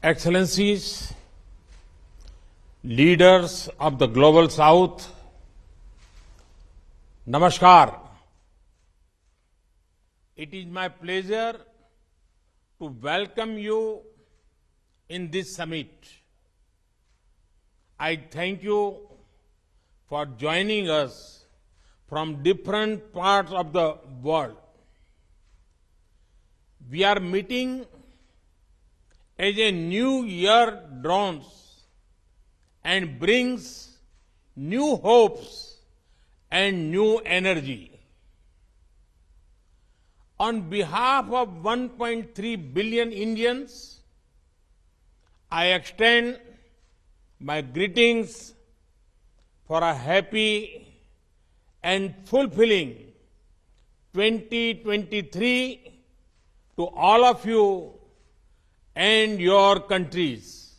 Excellencies, leaders of the Global South, Namaskar. It is my pleasure to welcome you in this summit. I thank you for joining us from different parts of the world. We are meeting as a new year dawns and brings new hopes and new energy. On behalf of 1.3 billion Indians, I extend my greetings for a happy and fulfilling 2023 to all of you and your countries.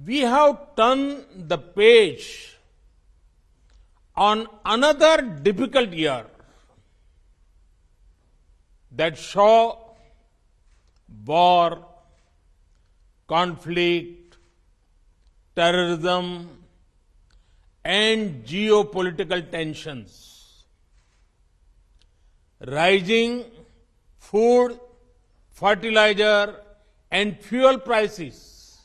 We have turned the page on another difficult year that saw war, conflict, terrorism, and geopolitical tensions. Rising food, fertilizer, and fuel prices,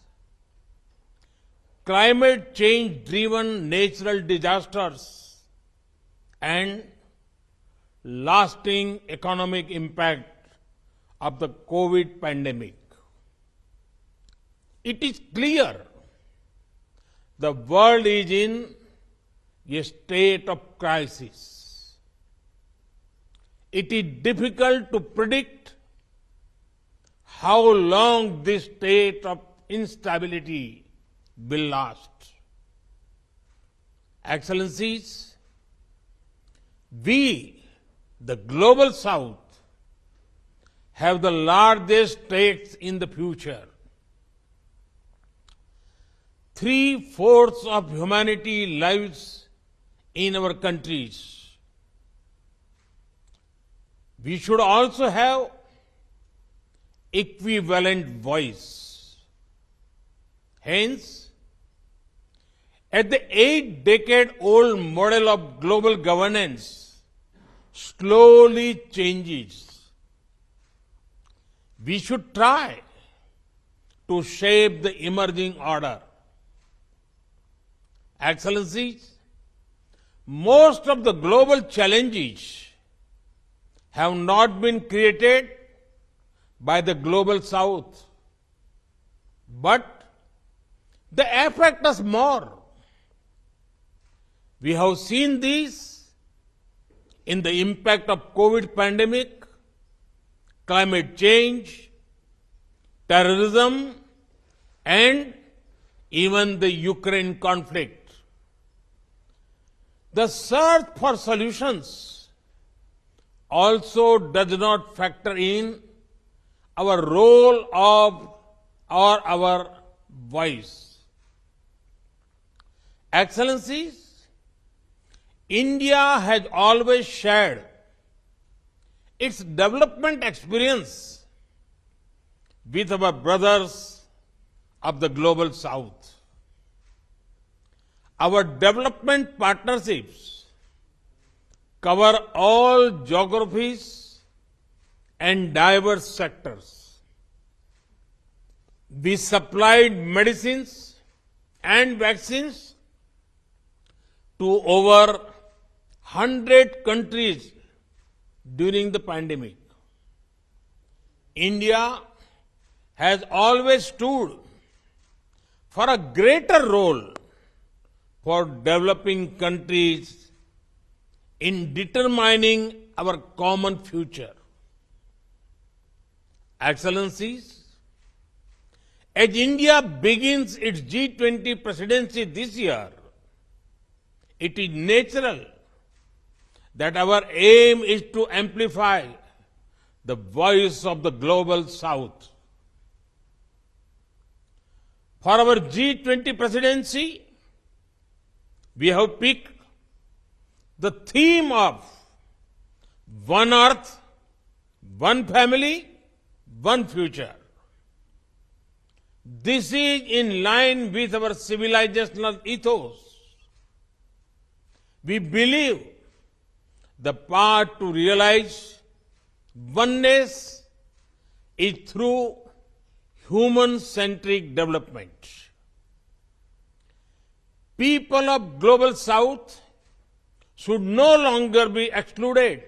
climate change-driven natural disasters, and lasting economic impact of the COVID pandemic. It is clear the world is in a state of crisis. It is difficult to predict how long this state of instability will last. Excellencies, we, the Global South, have the largest stakes in the future. 3/4 of humanity lives in our countries. We should also have equivalent voice. Hence, as the 8-decade-old model of global governance slowly changes, we should try to shape the emerging order. Excellencies, most of the global challenges have not been created by the Global South, but they affect us more. We have seen this in the impact of COVID pandemic, climate change, terrorism, and even the Ukraine conflict. The search for solutions also does not factor in our role or our voice. Excellencies, India has always shared its development experience with our brothers of the Global South. Our development partnerships cover all geographies and diverse sectors. We supplied medicines and vaccines to over 100 countries during the pandemic. India has always stood for a greater role for developing countries in determining our common future. Excellencies, as India begins its G20 presidency this year, it is natural that our aim is to amplify the voice of the Global South. For our G20 presidency, we have picked the theme of One Earth, One Family, One Future. This is in line with our civilizational ethos. We believe the path to realize oneness is through human-centric development. People of Global South should no longer be excluded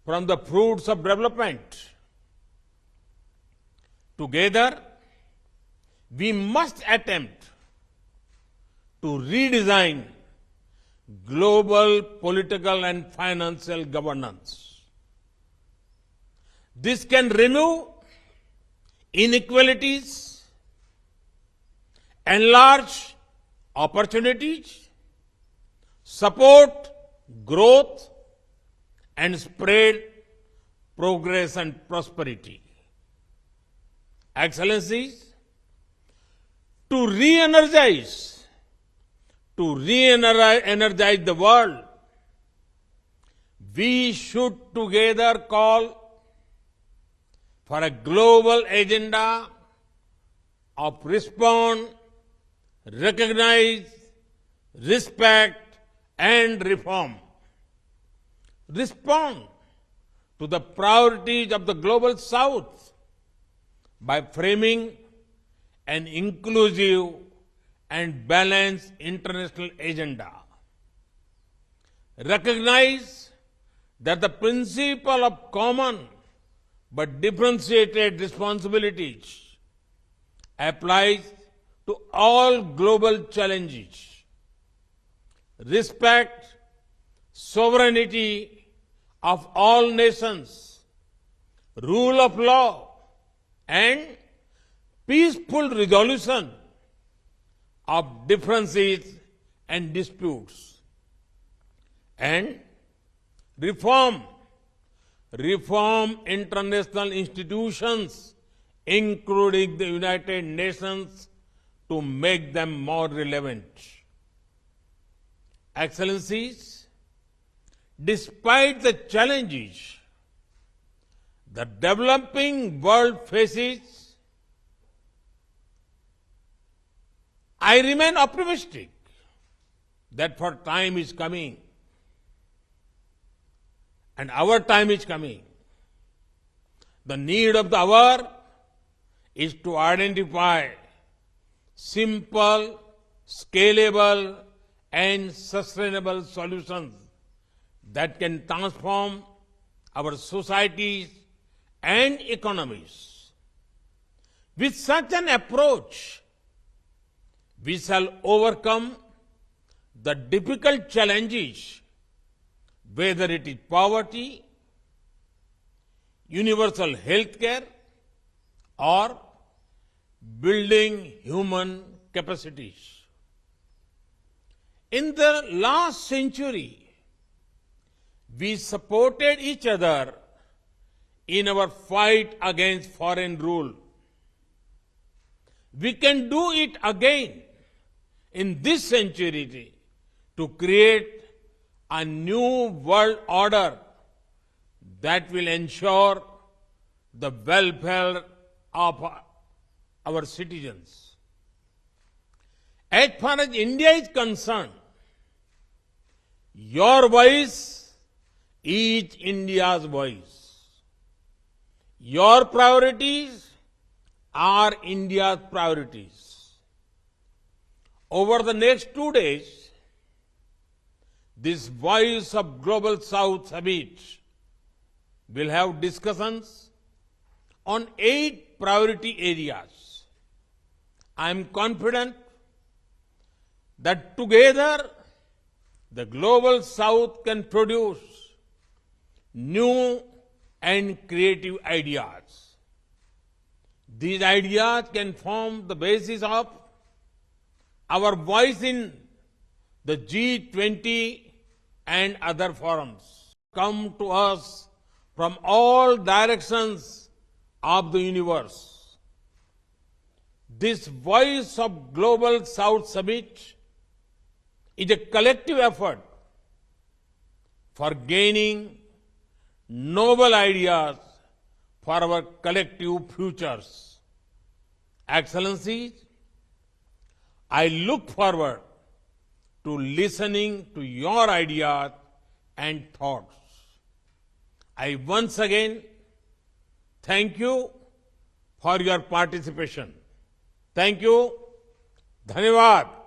from the fruits of development. Together, we must attempt to redesign global political and financial governance. This can remove inequalities, enlarge opportunities, support growth, and spread progress and prosperity. Excellencies, to re-energize the world, we should together call for a global agenda of respond, recognize, respect, and reform. Respond to the priorities of the Global South by framing an inclusive and balanced international agenda. Recognize that the principle of common but differentiated responsibilities applies to all global challenges. Respect sovereignty of all nations, rule of law, and peaceful resolution of differences and disputes. And reform international institutions, including the United Nations, to make them more relevant. Excellencies, despite the challenges the developing world faces, I remain optimistic that for time is coming, and our time is coming. The need of the hour is to identify simple, scalable, and sustainable solutions that can transform our societies and economies. With such an approach, we shall overcome the difficult challenges, whether it is poverty, universal health care, or building human capacities. In the last century, we supported each other in our fight against foreign rule. We can do it again in this century to create a new world order that will ensure the welfare of our citizens. As far as India is concerned, your voice is India's voice. Your priorities are India's priorities. Over the next 2 days, this Voice of Global South Summit will have discussions on 8 priority areas. I am confident that together the Global South can produce new and creative ideas. These ideas can form the basis of our voice in the G20 and other forums. Come to us from all directions of the universe. This Voice of Global South Summit is a collective effort for gaining noble ideas for our collective futures. Excellencies, I look forward to listening to your ideas and thoughts. I once again thank you for your participation. Thank you. धन्यवाद.